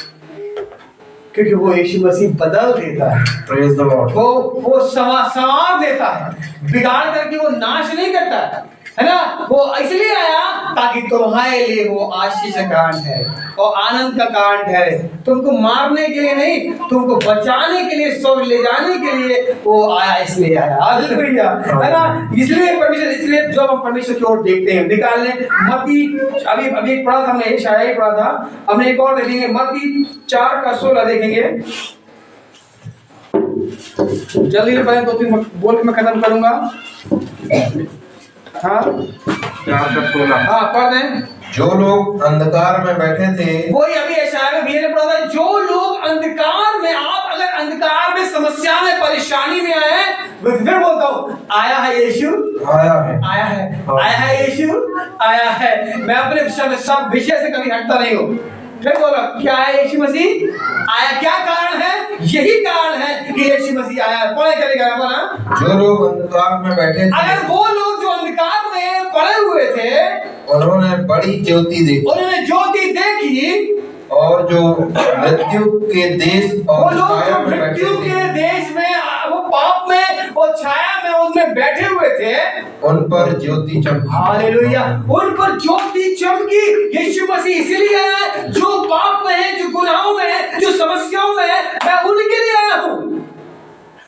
क्योंकि वो यीशु मसीह बदल देता है। Praise the Lord. वो संवार देता है, बिगाड़ करके वो नाश नहीं करता है ना। वो इसलिए आया ताकि तुम्हारे लिए वो आशीष का कारण है और आनंद का कारण है। तुमको मारने के लिए नहीं, तुमको बचाने के लिए, स्वर्ग ले जाने के लिए वो आया, इसलिए आया। हालेलुया, है ना। इसलिए परमेश्वर, इसलिए जब हम परमेश्वर की ओर देखते हैं, निकाल लें मत्ती, अभी एक पढ़ा था हमने, ये शायद ही पढ़ा था, हमने एक और देखेंगे मत्ती 4:16 देखेंगे। जल्दी से पढ़ें, 2-3 बोल के मैं खत्म करूंगा। हाँ 4:16। हाँ पढ़ दें। जो लोग अंधकार में बैठे थे, वही अभी यशायाह में भी ने पढ़ा था, जो लोग अंधकार में, आप अगर अंधकार में, समस्या में, परेशानी में आए, फिर बोलता हूँ आया है यीशु, आया है, आया है, आया है यीशु, आया है। मैं अपने विषय में सब विषय से कभी हटता नहीं हूँ। फिर बोला क्या है यीशु मसीह आया, क्या कारण है? यही कारण है कि यीशु मसीह आया। पढ़े चलेगा ना। जो लोग अंधकार में बैठे थे, अगर वो लोग जो अंधकार में पड़े हुए थे, उन्होंने बड़ी ज्योति देखी, उन्होंने ज्योति देखी, और जो मृत्यु के देश और वो लोग छाया जो में बैठे मृत्यु थे, के देश में, वो पाप में, वो छाया में, उनमें बैठे हुए थे, उन पर ज्योति चमकी। हालेलुया, उन पर ज्योति चमकी। यीशु मसीह इसलिए आया है, जो पाप में है, जो गुनाहों में है, जो समस्याओं में है, मैं उनके लिए आया हूँ।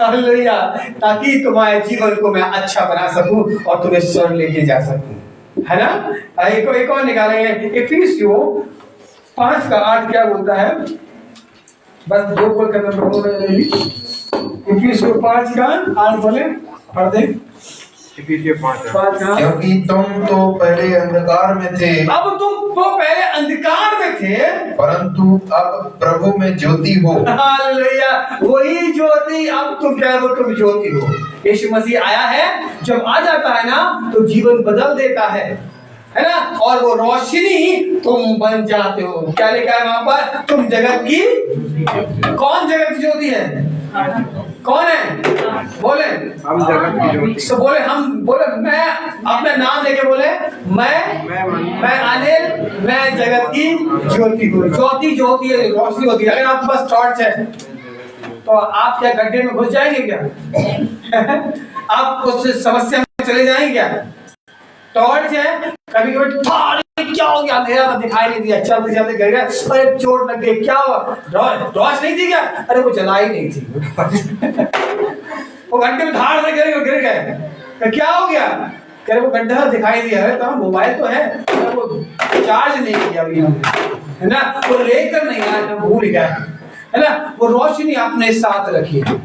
हालेलुया, ताकि तुम्हारे जीवन को मैं अच्छा बना सकूं और तुम्हें स्वर्ग लेके जा सकूं, है ना। एक और निकालेंगे, इफिसियों 5:8 क्या बोलता है? बस 2 बोल कर इफिसियों 5:8 बोले, पढ़ दे। इफिसियों 5:8। क्योंकि तुम तो पहले अंधकार में थे, अब तुम तो पहले अंधकार में थे, परंतु अब प्रभु में ज्योति हो। हालेलुया, वही ज्योति, अब तुम क्या हो? तुम ज्योति हो। यीशु मसीह आया है, जब आ जाता है ना तो जीवन बदल देता है ना, और वो रोशनी तुम बन जाते हो। क्या लिखा है वहां पर? तुम जगत की, कौन जगत की ज्योति है? कौन है? बोले हम जगत की ज्योति। तो बोले हम, बोले मैं, अपना नाम लेके बोले मैं अनिल, मैं जगत की ज्योति हूँ। ज्योति ज्योति है, रोशनी होती है। अगर आपके पास टॉर्च है तो आप क्या गड्ढे में घुस जाएंगे क्या? आप उस समस्या में चले जाएंगे क्या? टॉर्च है, कभी कभी क्या हो गया, मेरा तो दिखाई नहीं दिया, चलते चलते गिर गया, अरे चोट लग गई, क्या हुआ? टॉर्च नहीं थी क्या? अरे वो जलाई नहीं थी। वो गड्ढे में धाड़ से गिर गए, तो क्या हो गया? कह रहे वो गड्ढा दिखाई दिया है, तो मोबाइल तो है, वो चार्ज नहीं किया अभी हमने, है ना, वो लेकर नहीं आया, भूल गया, है ना। वो रोशनी अपने साथ रखिए।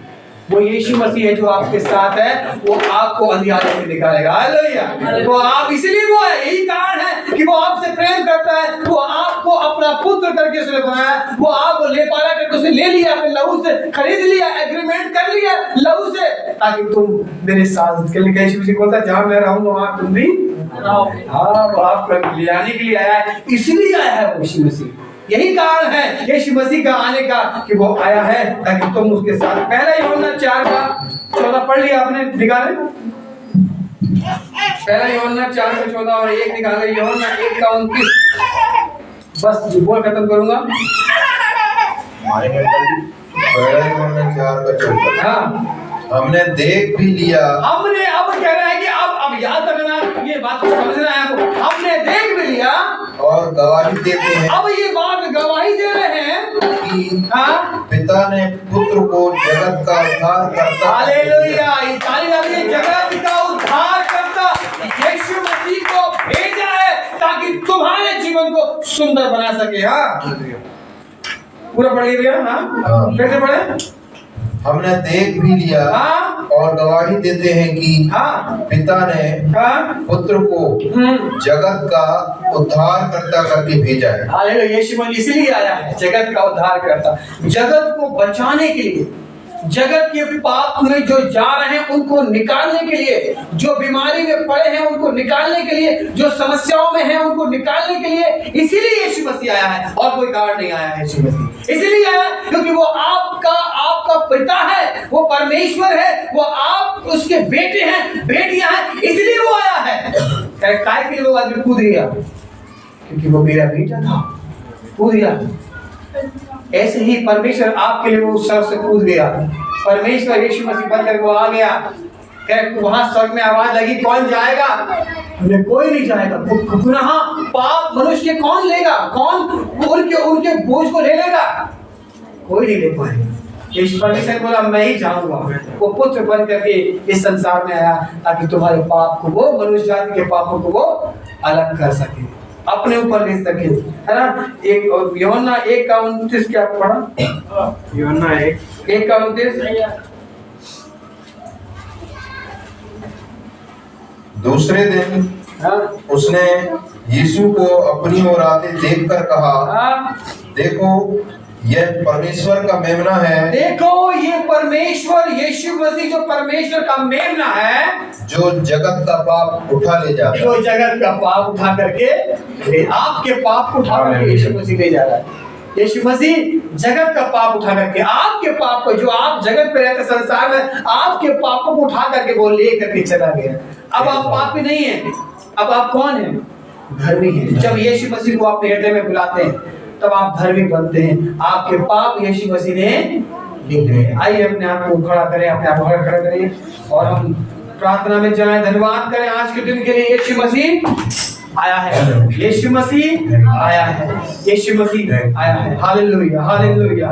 वो यीशु मसीह है जो आपके साथ है, वो आपको अंधियारे से निकालेगा। हालेलुया। तो आप, इसलिए वो है, यही कारण है कि वो आपसे प्रेम करता है। वो आपको अपना पुत्र करके उसने बनाया, वो आपको ले पाला करके उसने ले लिया, अपने लहू से खरीद लिया, एग्रीमेंट कर लिया लहू से, ताकि तुम मेरे साथ। यीशु मसीह बोलता है जहां मैं रहूंगा वहां तुम भी रहो। हाँ, वो आपको ले आने के लिए आया है, इसलिए आया है वो यीशु मसीह। यही कारण है यीशु मसीह का आने का, कि वो आया है ताकि तुम उसके साथ। पहला यूहन्ना 4:14 पढ़ लिया आपने? निकाले पहला यूहन्ना 4:14 और 1 निकाले। यूहन्ना 1:29 बस बोल खत्म करूंगा। पहला यूहन्ना 4:14। हाँ, हमने देख भी लिया, हमने, अब कह रहा है कि अब याद रखना, ये बात को समझना है आपको। हमने देख भी लिया और गवाही देते हैं, अब ये बात गवाही दे रहे हैं कि हाँ, पिता ने पुत्र को जगत का उद्धार करता, हालेलुया, जगत का उद्धार करता यीशु मसीह को भेजा है ताकि तुम्हारे जीवन को सुंदर बना सके। हाँ, पूरा पढ़ लीजिए। हाँ, कैसे पढ़े? हमने देख भी लिया हाँ, और गवाही देते हैं कि हाँ, पिता ने पुत्र को जगत का उद्धार करता करके भेजा है। हालेलुया, यीशु मसीह इसलिए आया है, जगत का उद्धार करता, जगत को बचाने के लिए, जगत के पाप में जो जा रहे हैं उनको निकालने के लिए, जो बीमारी में पड़े हैं उनको निकालने के लिए, जो समस्याओं में हैं उनको निकालने के लिए, इसीलिए यीशु मसीह आया है, और कोई कारण नहीं आया है। यीशु मसीह इसलिए आया क्योंकि वो आपका पिता है, वो परमेश्वर है, वो आप उसके बेटे हैं, बेटियां हैं, इसलिए वो आया है। काय के लिए वो आदमी कूद गया? क्योंकि वो मेरा बेटा था, कूद गया। ऐसे ही परमेश्वर आपके लिए वो स्वर्ग से कूद गया। परमेश्वर यीशु मसीह बनकर वो आ गया। वहां स्वर्ग में आवाज लगी, कौन जाएगा? कोई नहीं जाएगा। पुनः पाप मनुष्य के कौन लेगा? कौन उनके बोझ को ले लेगा? कोई नहीं ले पाएगा। यीशु परमेश्वर बोला, मैं ही जाऊंगा। वो पुत्र बन करके इस संसार में आया ताकि तुम्हारे पाप को, वो मनुष्य जाति के पापों को वो अलग कर सके, अपने ऊपर ले सके, है ना। एक यूहन्ना 1:29 क्या पढ़ा? यूहन्ना 1:29। दूसरे दिन उसने यीशु को अपनी ओर आते देखकर कहा, देखो यह परमेश्वर का मेमना है। देखो ये परमेश्वर यीशु मसीह जो परमेश्वर का मेमना है, जो जगत का पाप उठा ले जाता है। जो जगत का पाप उठा करके, आपके पाप को उठा करके यीशु मसीह ले जा रहा है। यीशु मसीह जगत का पाप उठा करके, आपके पाप को, जो आप जगत पे रहते संसार में, आपके पापों को उठा करके वो ले करके चला गया। अब आप पापी नहीं है, अब आप कौन है? धर्मी है। जब यीशु मसीह को अपने हृदय में बुलाते हैं तब आप धर्मी बनते हैं। आपके पाप यीशु मसीह ने ले लिए। आइए अपने आप को खड़ा करें, अपने आप को खड़ा करें और हम प्रार्थना में जाएं। धन्यवाद करें आज के दिन के लिए। यीशु मसीह आया है, यीशु मसीह आया है, यीशु मसीह आया है। Hallelujah, hallelujah.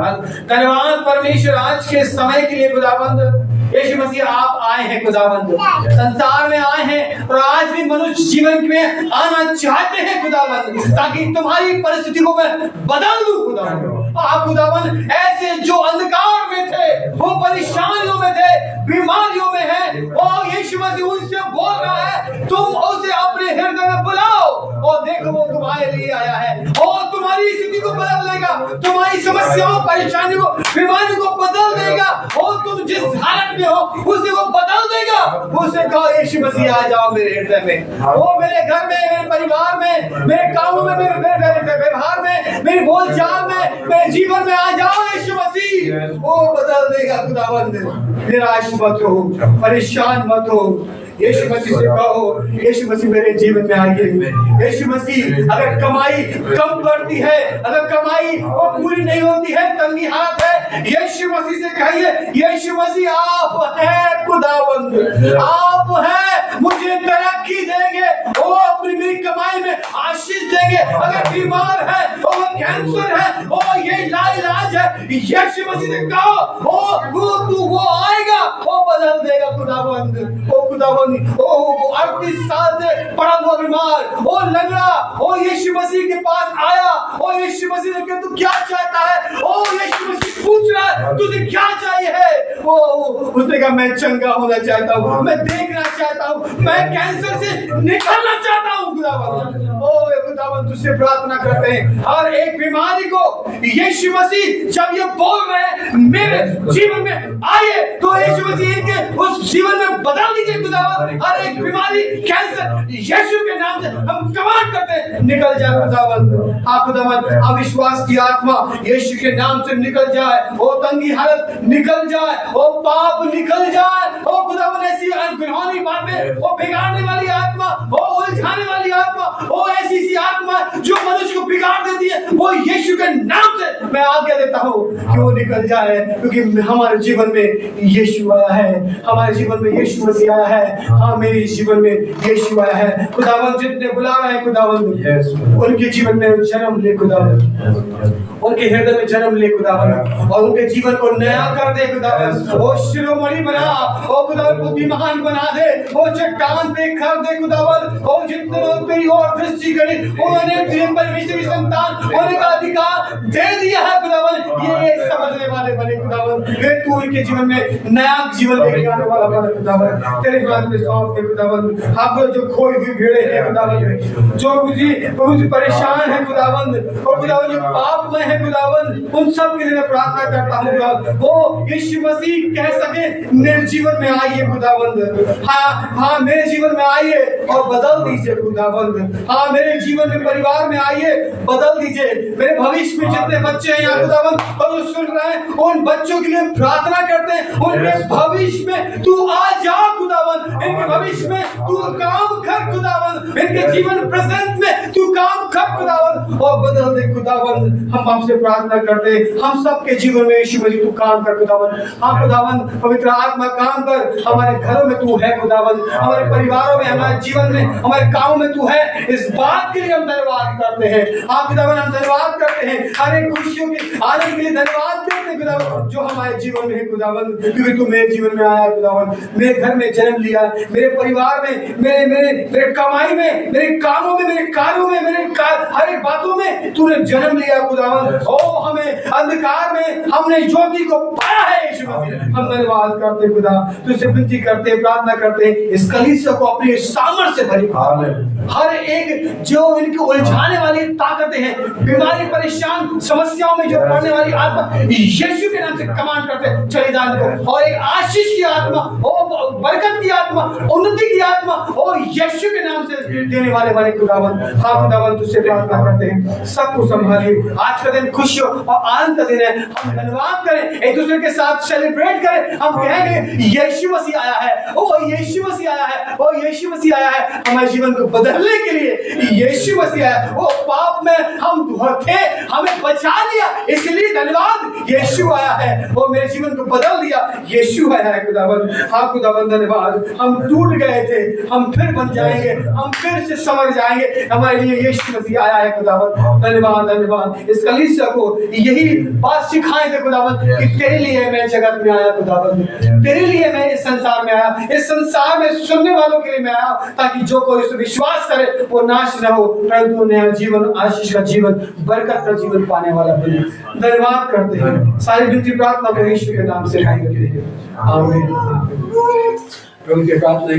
धन्यवाद परमेश्वर आज के समय के लिए। खुदाबंद यीशु मसीह आप आए हैं, खुदाबंद संसार में आए हैं और आज भी मनुष्य जीवन में आना चाहते हैं खुदाबंद, ताकि तुम्हारी परिस्थिति को मैं बदल दूं खुदाबंद। आप खुदाबंद ऐसे जो अंधकार में थे, वो परेशानियों में थे, बीमारियों में है, वो यीशु मसीह उनसे बोल रहा है, तुम उसे अपने हृदय में बुलाओ और देखो वो तुम्हारे लिए आया है और तुम्हारी स्थिति को बदल देगा, तुम्हारी समस्याओं, परेशानियों, बीमारी को बदल देगा और तुम जिस हालत में हो उसे वो बदल देगा। उसे कहो यीशु मसीह आ जाओ मेरे हृदय में, वो मेरे घर में, मेरे परिवार में, मेरे कामों में, मेरे व्यवहार में, मेरी बोलचाल में, मेरे जीवन में आ जाओ यीशु मसीह, वो बदल देगा खुदावंद। निराश मत हो, परेशान मत हो। यीशु मसीह से कहो, यीशु मसीह मेरे जीवन में आइए। यीशु मसीह अगर कमाई कम पड़ती है, अगर कमाई वो पूरी नहीं होती है, तंगी हाथ है, यीशु मसीह से कहिए, यीशु मसीह आप हैं खुदावंद, आप हैं, मुझे तरक्की देंगे, वो अपनी मेरी कमाई में आशीष देंगे। अगर बीमार है, वो कैंसर है, वो ये लाइलाज है, यीशु मसीह से कहो, वो आएगा, वो बदल देगा खुदावंद। वो खुदावंद, वो 38 साल से पड़ा हुआ बीमार, वो लंगड़ा, वो यीशु मसीह के पास आया, वो यीशु मसीह ने कहा तू क्या चाहता है? ओ यीशु मसीह पूछ रहा है तुझे क्या चाहिए है? वो उसने कहा मैं चंगा होना चाहता हूँ, मैं देखना चाहता हूँ, मैं कैंसर से निकलना चाहता हूँ खुदावंद। ओ खुदावंद तुझसे प्रार्थना करते हैं हर एक बीमारी को यीशु मसीह जब ये बोल रहे हैं मेरे जीवन में आइए, तो यीशु मसीह के उस जीवन में बदल दीजिए खुदावंद। हर एक बीमारी, कैंसर यीशु के नाम से हम कमांड करते हैं निकल जाए खुदावंद। हाँ खुदावंद, अविश्वास की आत्मा यीशु के नाम से निकल जाए, वो तंगी हालत निकल जाए, वो पाप निकल जाए, वो खुदावंद ऐसी अनगुनाही बातें, वो बिगाड़ने वाली आत्मा, वो उलझाने वाली आत्मा, वो ऐसी सी आत्मा जो मनुष्य को बिगाड़ देती है, वो यीशु के नाम से मैं आज्ञा देता हूँ कि वो निकल जाए, क्योंकि हमारे जीवन में यीशु आया है, हमारे जीवन में यीशु मसीह आया है। हाँ मेरे जीवन में यीशु आया है खुदावंद। जितने बुला रहे हैं खुदावंद उनके जीवन में जन्म ले खुदावंद, उनके हृदय में जन्म ले खुदावंद और उनके जीवन को नया कर दे खुदावंद। वो शिरोमणि बना, वो खुदावंद बुद्धिमान बना दे, वो चट्टान पे कर दे खुदावंद। और जितने लोग तेरी ओर दृष्टि करें उन्होंने तेरे परमेश्वर की संतान होने का अधिकार दे दिया है खुदावंद। ये समझने वाले बने खुदावंद, फिर तू उनके जीवन में नया जीवन लेके आने वाला बने खुदावंद। तेरे हाथ में सौंप दे खुदावंद। आप जो खोई हुई भीड़े हैं खुदावंद, जो मुझे परेशान है खुदावंद, और खुदावंद जो पाप में है खुदावंद, उन सब के लिए मैं प्रार्थना करता हूँ वो यीशु मसीह कह सके मेरे जीवन में आइए खुदावंद। हाँ मेरे जीवन में आइए और बदल दीजिए खुदावंद। हाँ मेरे जीवन में, परिवार में आइए, बदल दीजिए। मेरे भविष्य में जितने बच्चे हैं यहाँ खुदावंद और सुन रहे हैं, उन बच्चों के लिए प्रार्थना प्रार्थना करते हैं उनके भविष्य में तू आ जा खुदावन, इनके भविष्य में तू काम कर खुदावन, इनके जीवन प्रेजेंट में तू काम कर खुदावन और बदल दे खुदावन। हम आपसे प्रार्थना करते हैं हम सबके जीवन में यीशु मसीह तू काम कर खुदावन। हाँ खुदावन, पवित्र आत्मा काम कर, हमारे घरों में तू है खुदावन, हमारे परिवारों में, हमारे जीवन में, हमारे कामों में तू है। इस बात के लिए हम धन्यवाद करते हैं। हाँ खुदावन, हम धन्यवाद करते हैं हर एक खुशियों के आनंद के लिए धन्यवाद करते हैं खुदावन जो हमारे जीवन में है खुदावन, क्योंकि तू मेरे जीवन में आया खुदावन, मेरे घर में जन्म लिया, मेरे परिवार में, मेरे मेरे मेरे कमाई में, मेरे कामों में, मेरे कार्यों में, मेरे हर एक बातों में तूने जन्म लिया खुदावन। ओ हमें अंधकार में हमने ज्योति को पाया है यीशु मसीह, हम धन्यवाद करते खुदा, तुझसे विनती करते, प्रार्थना करते इस कलीसिया को अपने सामर्थ्य से भरी। हर एक जो इनकी उलझाने वाली ताकतें हैं, बीमारी, परेशान, समस्याओं में जो पड़ने वाली आत्मा, यीशु के नाम से कमांड करते चले जाने को, और एक आशीष की आत्मा, ओ बरकत की आत्मा, उन्नति की आत्मा, ओ यीशु के नाम से देने वाले बने खुदावन। हाँ खुदावन, तुझसे प्रार्थना करते हैं सबको संभालिए। आज का दिन खुशी और आनंद का दिन है, हम धन्यवाद करें, एक दूसरे के साथ सेलिब्रेट करें, हम कहेंगे यीशु मसीह आया है, ओ यीशु मसीह आया है, ओ यीशु मसीह आया है, हमारे जीवन को बदलने के लिए यीशु मसीह आया। वो पाप में हम थे, हमें बचा लिया, इसलिए धन्यवाद, यीशु आया है, वो मेरे जीवन को बदल दिया, यीशु आया है खुदावन। हाँ खुदावन धन्यवाद, हम टूट गए थे, हम फिर बन जाएंगे, हम फिर से समझ जाएंगे, हमारे लिए यीशु मसीह आया है खुदावन। धन्यवाद धन्यवाद, इस कलीसिया को यही बात सिखाए थे खुदावन कि तेरे लिए मैं जगत में आया खुदावन, तेरे लिए मैं इस संसार में आया, इस संसार में सुनने वालों के लिए मैं आया, ताकि जो कोई इस विश्वास करे वो नाश न हो, परंतु नया जीवन, आशीष का जीवन, बरकत का जीवन पाने वाला बने। धन्यवाद करते हैं, सारी विनती प्रार्थना को यीशु के नाम से आमीन। प्रभु के प्रार्थना